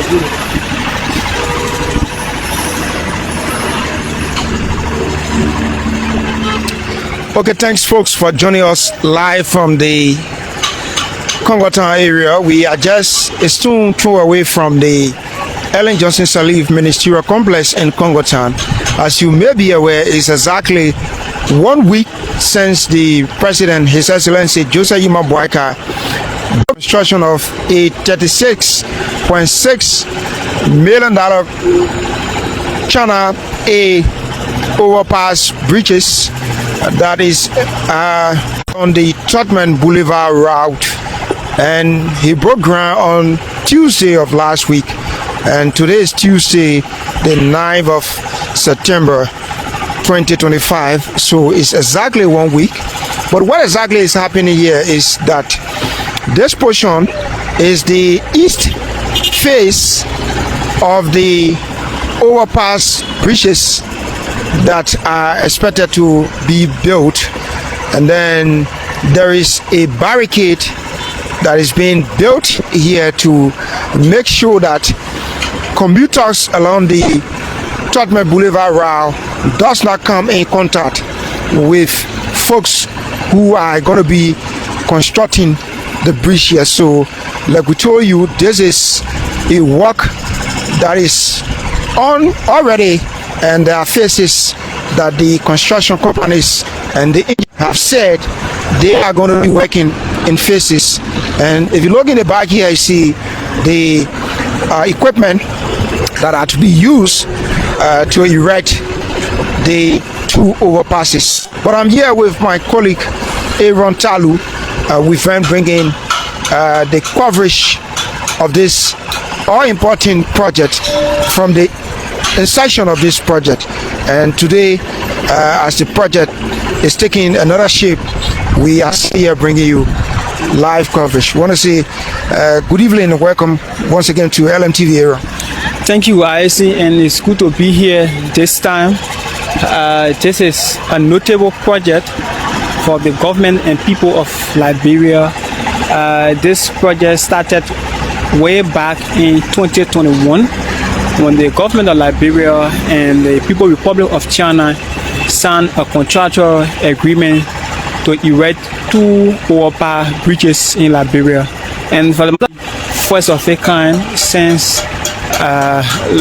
Okay, thanks folks for joining us live from the Congo Town area. We are just a stone throw away from the Ellen Johnson Sirleaf Ministerial Complex in Congo Town. As you may be aware, it's exactly 1 week since the President, His Excellency Joseph Yuma Boakai, construction of a $36.6 million China A Overpass Bridges that is on the Tubman Boulevard route, and he broke ground on Tuesday of last week, and today is Tuesday the 9th of September 2025, so it's exactly 1 week. But what exactly is happening here is that this portion is the east face of the overpass bridges that are expected to be built, and then there is a barricade that is being built here to make sure that commuters along the Tubman Boulevard route does not come in contact with folks who are going to be constructing the bridge here. So like we told you, this is a work that is on already, and there are phases that the construction companies and the engineers have said they are going to be working in phases. And if you look in the back here, you see the equipment that are to be used to erect the two overpasses. But I'm here with my colleague Aaron Talu. We've been bringing the coverage of this all-important project from the inception of this project, and today as the project is taking another shape, we are here bringing you live coverage. We want to say good evening and welcome once again to LMTV Aaron. Thank you, IC, and it's good to be here this time. This is a notable project for the government and people of Liberia. This project started way back in 2021 when the government of Liberia and the People's Republic of China signed a contractual agreement to erect two overpass bridges in Liberia, and for the first of a kind since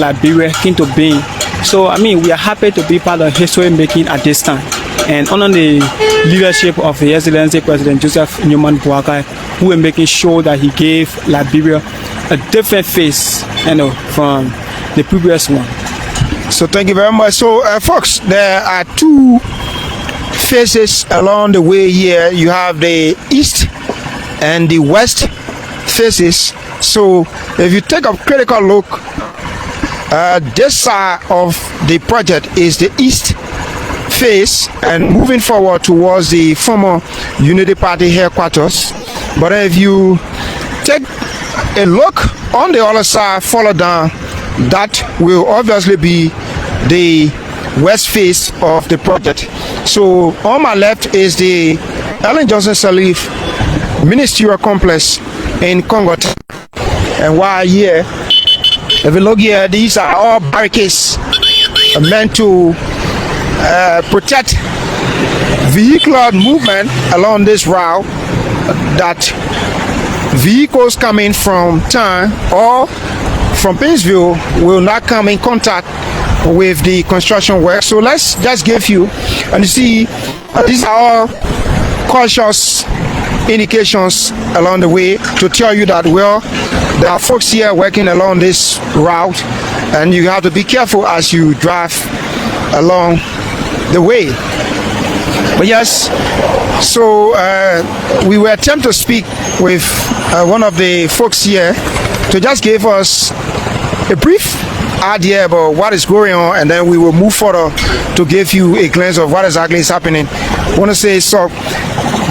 Liberia came to being. So I mean, we are happy to be part of history making at this time, and under the leadership of His Excellency President Joseph Tubman Boulevard, who is making sure that he gave Liberia a different face, from the previous one. So thank you very much. So folks, there are two phases along the way here. You have the east and the west phases. So if you take a critical look, this side of the project is the east phase, and moving forward towards the former Unity Party headquarters. But if you take a look on the other side, follow down, that will obviously be the west face of the project. So on my left is the Ellen Johnson Sirleaf Ministerial Complex in Congo. And while here, if you look here, these are all barricades meant to protect vehicular movement along this route, that vehicles coming from town or from Painesville will not come in contact with the construction work. So let's just give you, and you see these are all cautious indications along the way to tell you that, well, there are folks here working along this route, and you have to be careful as you drive along the way. But yes, so we were attempting to speak with one of the folks here to just give us a brief idea about what is going on, and then we will move further to give you a glimpse of what exactly is happening. I want to say, so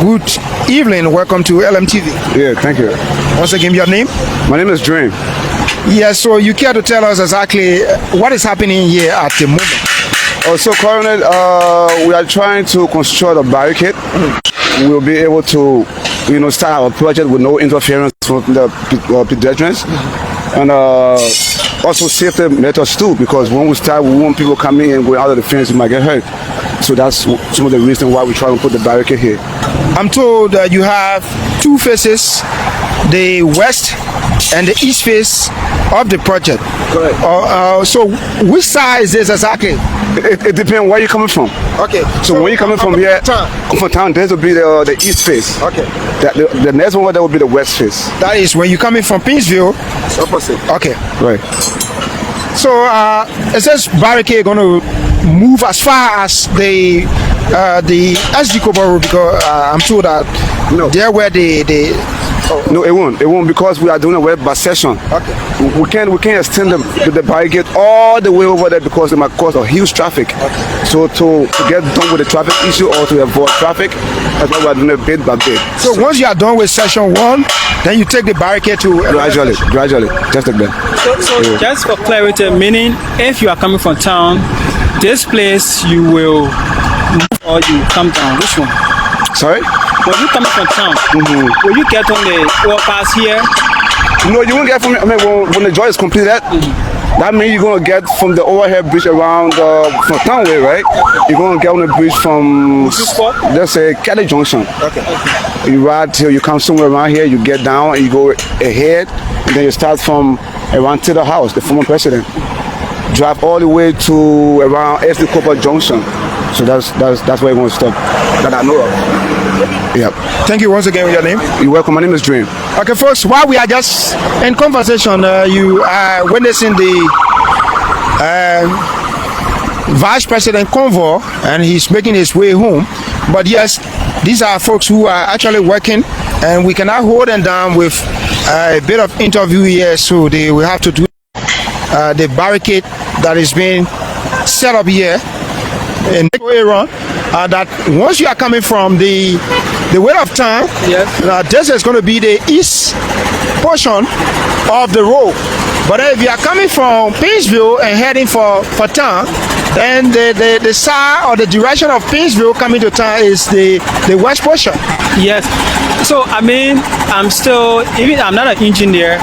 good evening, welcome to LMTV. Yeah, thank you. Once again, your name? My name is Dream. Yeah, so you care to tell us exactly what is happening here at the moment? So currently, we are trying to construct a barricade. We'll be able to, start our project with no interference from the pedestrians. and also safety measures too, because when we start, we want people coming in and going out of the fence, you might get hurt. So that's some of the reasons why we try to put the barricade here. I'm told that you have two faces, the west and the east face of the project. Correct. So which side is this exactly? It depends where you're coming from. Okay. So when you're coming from here, from town, this will be the east face. Okay. The next one, that will be the west face. That is when you're coming from Pinsville. It's opposite. Okay. Right. So is this barricade going to move as far as the SD Kobo? Because I'm told that there where No, it won't. It won't, because we are doing a web bus session. Okay. We can't extend the barricade all the way over there because it might cause a huge traffic. Okay. So to get done with the traffic issue or to avoid traffic, that's why we are doing it bit by bit. So once you are done with session 1, then you take the barricade to gradually, just like that. So just for clarity, meaning if you are coming from town, this place you will move or you come down. Which one? Sorry? When you coming from town, will you get on the overpass here? No, you won't get from. I mean, when the joy is completed, that means you're gonna get from the overhead bridge around from town way, right? You're gonna get on the bridge from, let's say, Kelly Junction. Okay. You ride till you come somewhere around here. You get down and you go ahead, and then you start from around to the house, the former president. Drive all the way to around SD Copper Junction. So that's where you're gonna stop. That I know of. Yep. Thank you once again with your name. You're welcome. My name is Dream. Okay, folks, while we are just in conversation, you are witnessing the Vice President convoy, and he's making his way home. But yes, these are folks who are actually working, and we cannot hold them down with a bit of interview here, so they will have to do the barricade that is being set up here in Aaron. That once you are coming from the way of town, yes, this is going to be the east portion of the road. But if you are coming from Pinsville and heading for town, then the side or the direction of Pinsville coming to town is the west portion. Yes. So I mean, I'm not an engineer.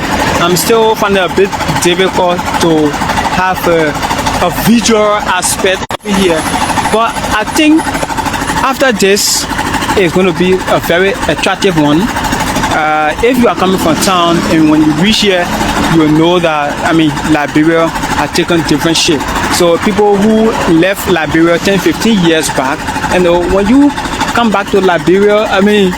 I'm still finding it a bit difficult to have a visual aspect here. But I think after this, it's going to be a very attractive one. If you are coming from town and when you reach here, you will know that, I mean, Liberia has taken different shape. So people who left Liberia 10, 15 years back, and when you come back to Liberia, I mean,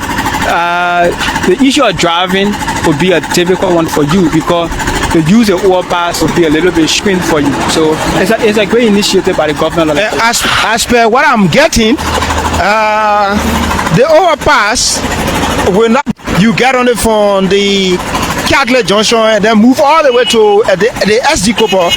the issue of driving will be a difficult one for you because to use the overpass will be a little bit strained for you. So it's a great initiative by the government. As per what I'm getting, the overpass will not. You get on it from the Catholic Junction and then move all the way to the SD Cooper.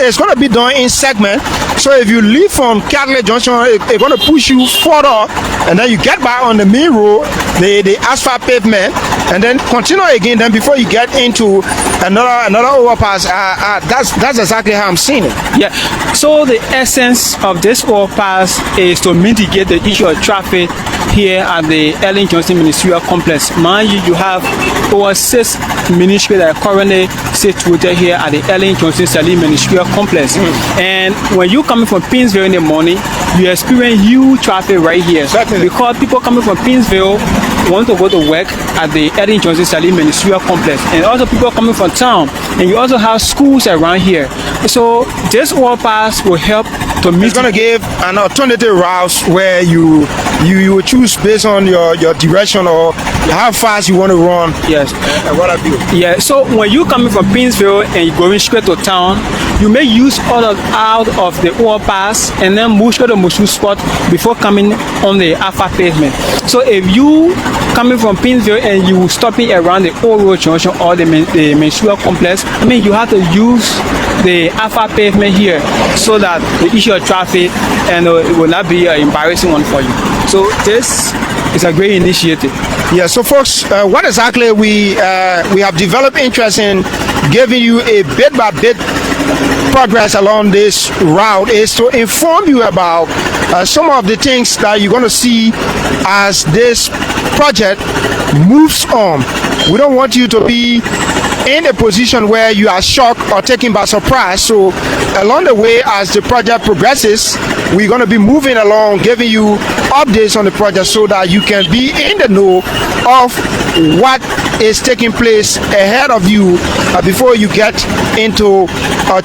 It's going to be done in segment. So if you leave from Catholic Junction, it's going to push you further, and then you get back on the main road, the asphalt pavement, and then continue again. Then before you get into another overpass, that's exactly how I'm seeing it. Yeah. So the essence of this overpass is to mitigate the issue of traffic here at the Ellen Johnson Ministerial Complex. Mind you, you have over 6 ministries that are currently situated here at the Ellen Johnson Ministerial Complex. And when you coming from Pinsville in the morning, you experience huge traffic right here. Certainly. Because people coming from Pinsville want to go to work at the Ellen Johnson Ministerial Complex, and also people coming from town, and you also have schools around here. So this overpass will help to meet. It's going to give an alternative route where you will choose based on your direction or how fast you want to run. Yes. And what have you. Yeah. So when you coming from Pinsville and you're going straight to town, you may use out of the overpass and then move straight to Mushu spot before coming on the Alpha pavement. So if you coming from Pinsville and you stopping around the Old Road Junction or the Menstrual Complex, I mean, you have to use the Alpha pavement here so that the issue of traffic and it will not be an embarrassing one for you. So this is a great initiative. Yeah, so folks, what exactly we have developed interest in giving you a bit by bit progress along this route is to inform you about some of the things that you're going to see as this project moves on. We don't want you to be in a position where you are shocked or taken by surprise. So along the way, as the project progresses, we're going to be moving along, giving you updates on the project so that you can be in the know of what is taking place ahead of you before you get into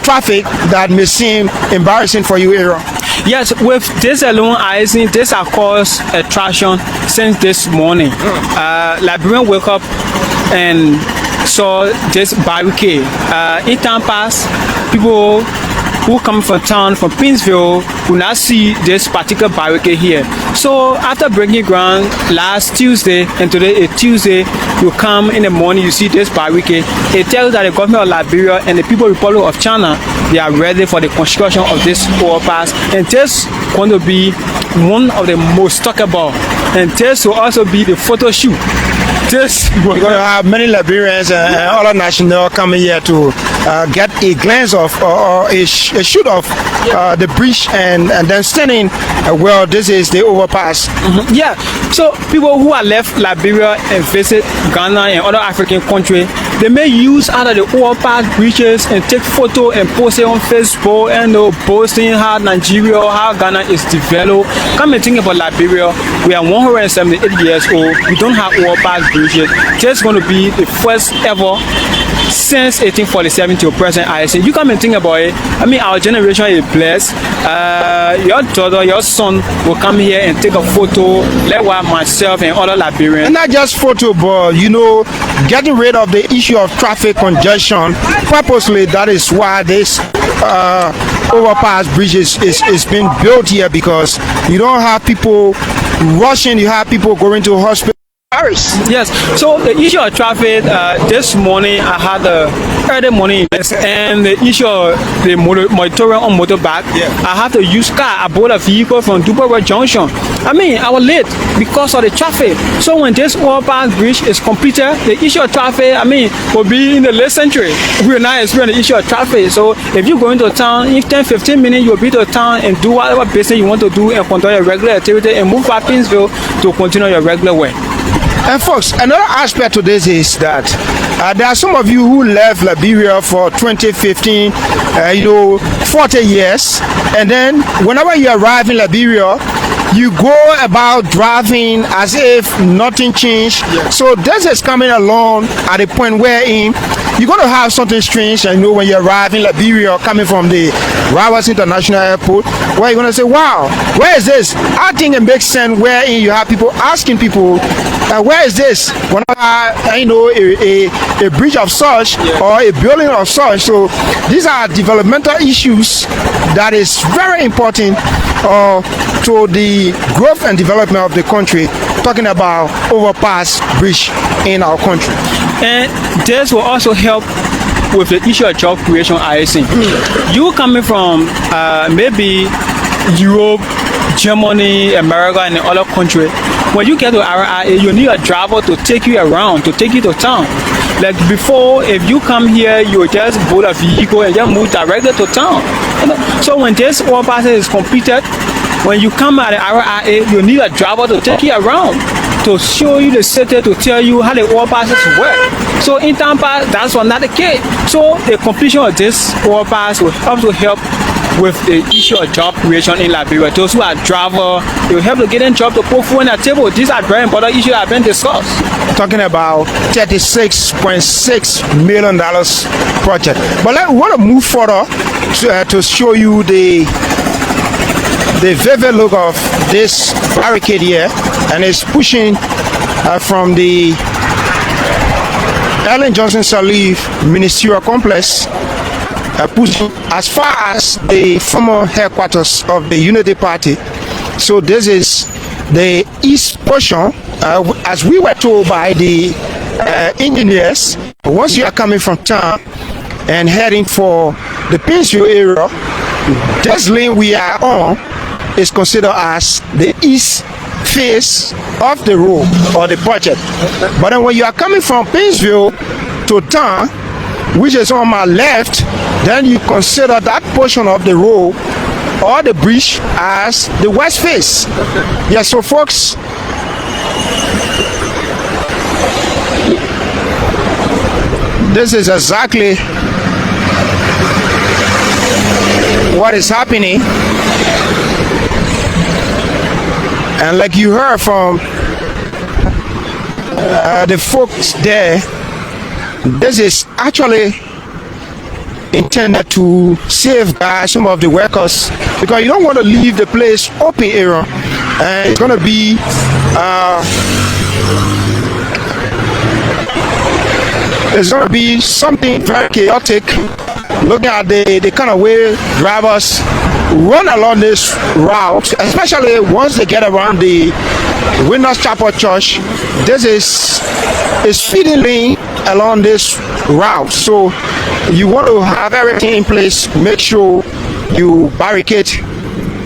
traffic that may seem embarrassing for you, Aaron. Yes, with this alone, I think this has caused attraction since this morning. Liberian woke up and saw this barricade. In time past, people who come from town, from Princeville, will not see this particular barricade here. So after breaking ground last Tuesday, and today is Tuesday, you come in the morning, you see this barricade. It tells that the government of Liberia and the People's Republic of China, they are ready for the construction of this overpass. And this is going to be one of the most talkable. And this will also be the photo shoot. We're going to have many Liberians and other nationals coming here to get a glance of or a shoot of the bridge and then standing well, this is the overpass. Yeah, so people who are left Liberia and visit Ghana and other African countries, they may use out of the overpass bridges and take photo and post it on Facebook and boasting how Nigeria or how Ghana is developed. Come and think about Liberia. We are 178 years old. We don't have overpass bridges. Just going to be the first ever since 1847 to present. I say you come and think about it. I mean, our generation is blessed. Your daughter, your son will come here and take a photo. Likewise, myself and other Liberians. And not just photo, but getting rid of the issue of traffic congestion purposely. That is why this overpass bridges is being built here, because you don't have people rushing. You have people going to hospital. Yes, so the issue of traffic, this morning I had the early morning and the issue of the moratorium on motorbike. I have to use car. I bought a vehicle from Tubman Junction. I mean, I was late because of the traffic. So when this overpass bridge is completed, the issue of traffic, I mean, will be in the late century. We will not experience the issue of traffic. So if you go into town, in 10-15 minutes, you will be to town and do whatever business you want to do and conduct your regular activity and move back Princeville to continue your regular way. And folks, another aspect to this is that there are some of you who left Liberia for 20, 15, 40 years, and then whenever you arrive in Liberia, you go about driving as if nothing changed. So this is coming along at a point wherein you're going to have something strange, and when you arrive in Liberia coming from the Rivers International Airport, where you're going to say, wow, where is this? I think it makes sense wherein you have people asking people, where is this? Whenever a bridge of such or a building of such. So these are developmental issues that is very important to the growth and development of the country, talking about overpass bridge in our country. And this will also help with the issue of job creation, I think. You coming from maybe Europe, Germany, America, and other countries, when you get to RIA, you need a driver to take you around, to take you to town. Like before, if you come here, you just board a vehicle and just move directly to town. So when this overpass is completed, when you come at the RIA, you need a driver to take you around, to show you the city, to tell you how the overpasses work. So in Tampa, that's not the case. So the completion of this overpass will also help with the issue of job creation in Liberia. Those who are drivers, it will help to get them job to put food on the table. These are very important issues that have been discussed. Talking about $36.6 million project. But we want to move further to show you the vivid look of this barricade here, and it's pushing from the Ellen Johnson Sirleaf Ministerial Complex, pushing as far as the former headquarters of the Unity Party. So this is the east portion, as we were told by the engineers. Once you are coming from town and heading for the Princeville area, this lane we are on is considered as the east face of the road or the project. But then when you are coming from Princeville to town, which is on my left, then you consider that portion of the road or the bridge as the west face. Yeah, so folks, this is exactly what is happening. And like you heard from the folks there, this is actually intended to safeguard some of the workers, because you don't want to leave the place open area, and it's going to be something very chaotic. Looking at the kind of way drivers run along this route, especially once they get around the Winners Chapel Church. This is a speeding lane along this route, so you want to have everything in place. Make sure you barricade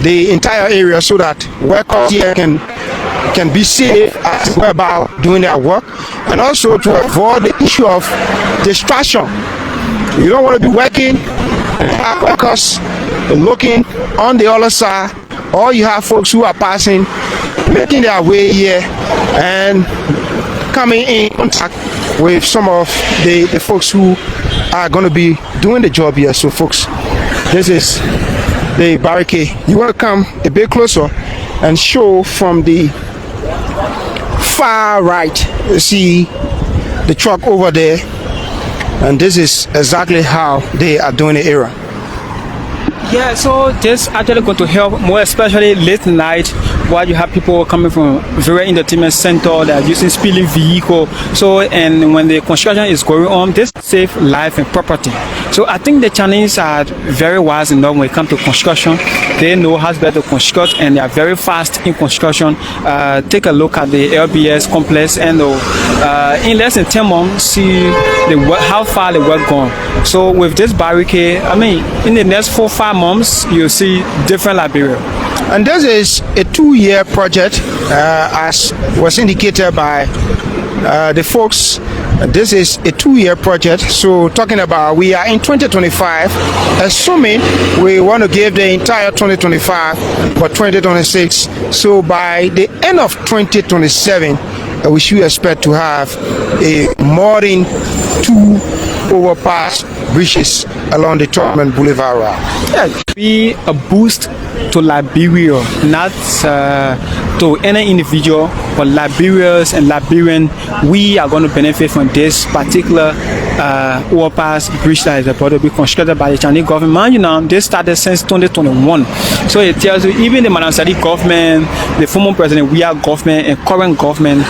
the entire area so that workers here can be safe as they go about doing their work, and also to avoid the issue of distraction. You don't want to be working and have workers looking on the other side, or you have folks who are passing, making their way here and coming in contact with some of the folks who are going to be doing the job here. So folks, this is the barricade. You want to come a bit closer and show from the far right. You see the truck over there, and this is exactly how they are doing the area. Yeah, so this actually going to help more, especially late night, while you have people coming from various entertainment center that are using speeding vehicle. So, and when the construction is going on, this save life and property. So I think the Chinese are very wise enough when it comes to construction. They know how better to construct, and they are very fast in construction. Take a look at the LBS complex, and in less than 10 months, see how far the work gone. So with this barricade, I mean, in the next 4-5 months, you'll see different Liberia. And this is a 2-year project, as was indicated by the folks. This is a 2-year project. So talking about, we are in 2025, assuming we want to give the entire 2025 for 2026. So by the end of 2027, we should expect to have a more than 2 overpass bridges along the Tubman Boulevard route. Yeah, be a boost to Liberia, not to any individual, but Liberians and Liberian. We are going to benefit from this particular overpass bridge that is about to be constructed by the Chinese government. You know, this started since 2021. So it tells you, even the Manasseh government, the former president, we are government, and current government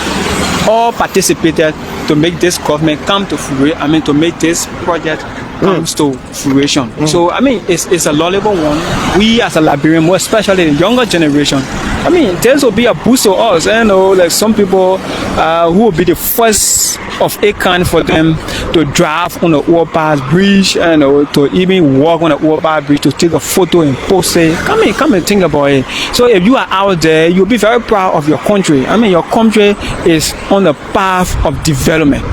all participated to make this government come to fruition. I mean, to make this project comes to fruition. So I mean, it's a laudable one. We as a Liberian, more especially the younger generation, I mean, this will be a boost to us. You know, like some people who will be the first of a kind for them to drive on the overpass bridge, you know, to even walk on the overpass bridge, to take a photo and post it. Come and think about it. So if you are out there, you'll be very proud of your country. I mean, your country is on the path of development.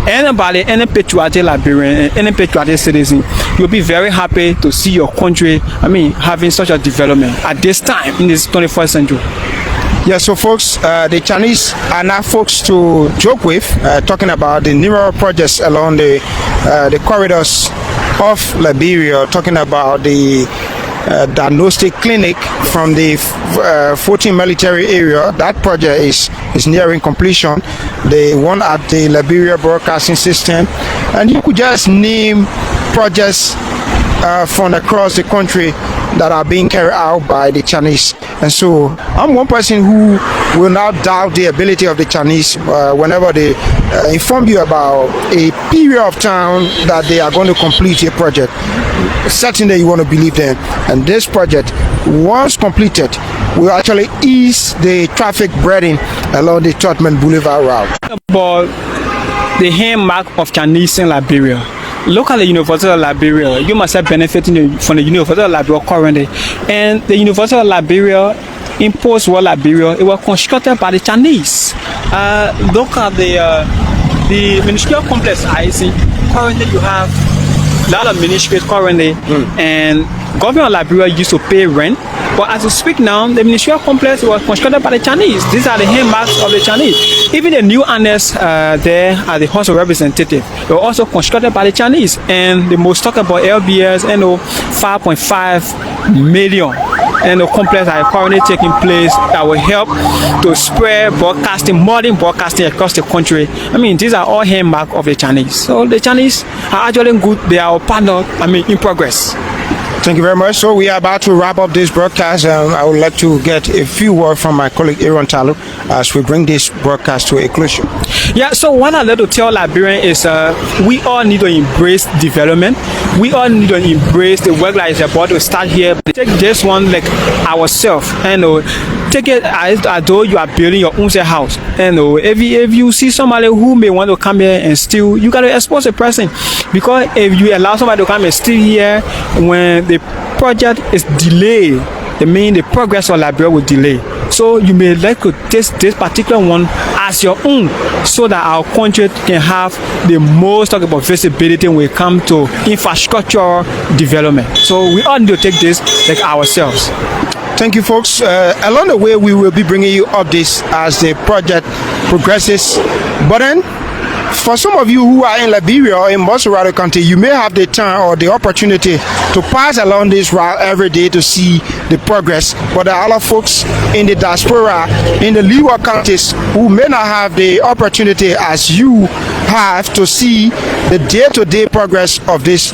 Anybody, any patriotic Liberian, any patriotic citizen, you'll be very happy to see your country, I mean, having such a development at this time in this 21st century. Yeah, so folks, the Chinese are not folks to joke with, talking about the numerous projects along the corridors of Liberia, talking about the diagnostic clinic from the 14 military area. That project is nearing completion. The one at the Liberia Broadcasting System, and you could just name projects from across the country that are being carried out by the Chinese. And so I'm one person who will not doubt the ability of the Chinese whenever they inform you about a period of time that they are going to complete a project. Certainly you want to believe them. And this project, once completed, will actually ease the traffic burden along the Tubman Boulevard route. But the hallmark of Chinese in Liberia, look at the University of Liberia. You must have benefited from the University of Liberia currently. And the University of Liberia, in post-war Liberia, it was constructed by the Chinese. Look at the ministerial complex I see. Currently you have a lot of ministries currently, and government of Liberia used to pay rent But as we speak now, the ministerial complex was constructed by the Chinese. These are the landmarks of the Chinese. Even the new annex there at the House of Representatives, they were also constructed by the Chinese. And the most talked about LBS, 5.5 million. And the complex are currently taking place that will help to spread broadcasting, modern broadcasting across the country. I mean, these are all hallmarks of the Chinese. So the Chinese are actually good. They are our partner, in progress. Thank you very much. So we are about to wrap up this broadcast. I would like to get a few words from my colleague Aaron Talo as we bring this broadcast to a closure. Yeah, so what I'd like to tell Liberians is we all need to embrace development. We all need to embrace the work that is about to start here. Take this one like ourselves and take it as though you are building your own house. And if you see somebody who may want to come here and steal, you got to expose a person. Because if you allow somebody to come and steal here, when the project is delayed, it means the progress of Liberia will delay. So you may like to take this particular one as your own, so that our country can have the most talk about visibility when it comes to infrastructure development. So we all need to take this like ourselves. Thank you, folks. Along the way, we will be bringing you updates as the project progresses. But then, for some of you who are in Liberia or in Mosorado County, you may have the time or the opportunity to pass along this route every day to see the progress. But there are other folks in the diaspora, in the Leeward counties, who may not have the opportunity as you have to see the day-to-day progress of this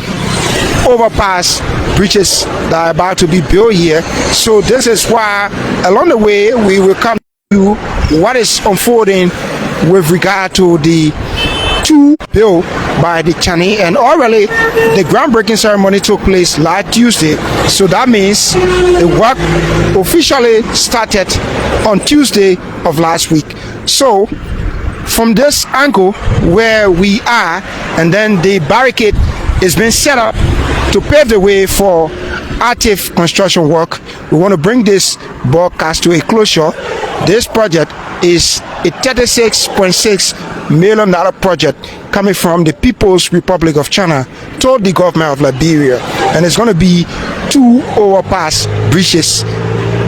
overpass bridges that are about to be built here. So this is why along the way we will come to you what is unfolding with regard to the two built by the Chinese, and already the groundbreaking ceremony took place last Tuesday. So that means the work officially started on Tuesday of last week. So from this angle where we are, and then the barricade is being set up to pave the way for active construction work. We want to bring this broadcast to a closure. This project is a $36.6 million project coming from the People's Republic of China to the government of Liberia, and it's going to be two overpass bridges,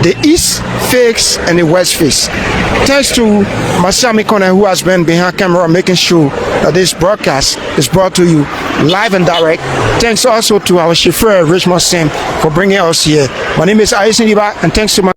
the east face and the west face. Thanks to Masami Kone, who has been behind camera making sure that this broadcast is brought to you live and direct. Thanks also to our chauffeur Richmond Sim for bringing us here. My name is Ayesiniba, and thanks to my